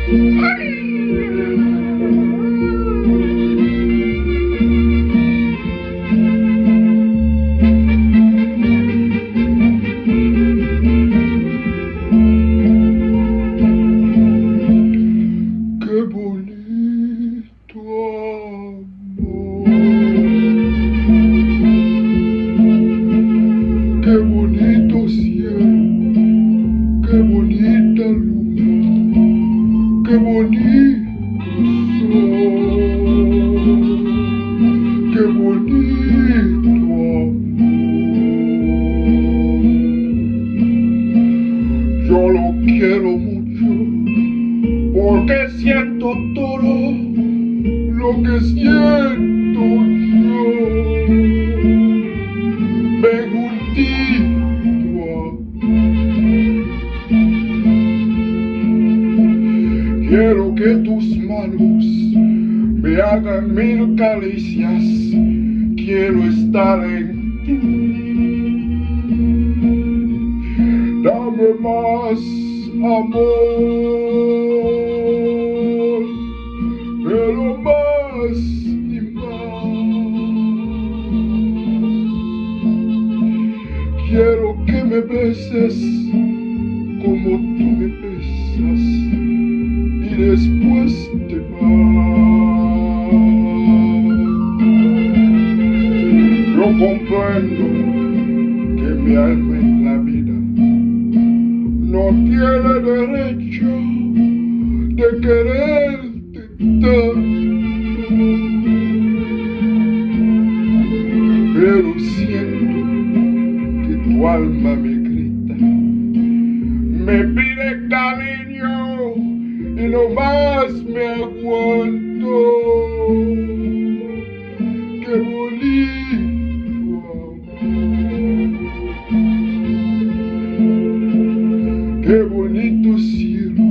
Qué bonito amor, qué bonito cielo, qué bonita luna, qué bonito sol, qué bonito amor. Yo lo quiero mucho porque siento todo lo que siento yo. Ven juntito a mí. Quiero que tus manos me hagan mil caricias. Quiero estar en ti. Dame más amor, pero más y más. Quiero que me beses como tú me besas y después te vas. Yo comprendo que mi alma en la vida no tiene derecho de quererte tanto, pero siento que tu alma me grita, me pide cariño y no más me aguanto. Qué bonito amor, qué bonito cielo,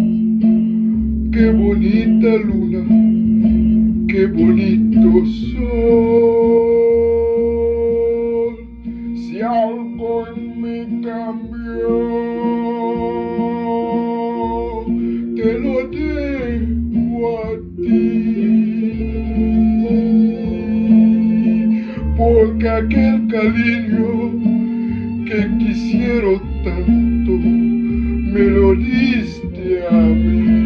qué bonita luna, qué bonito sol. Si algo en mí cambió, te lo debo a ti, porque aquel cariño que quisiera tanto me lo diste a mí.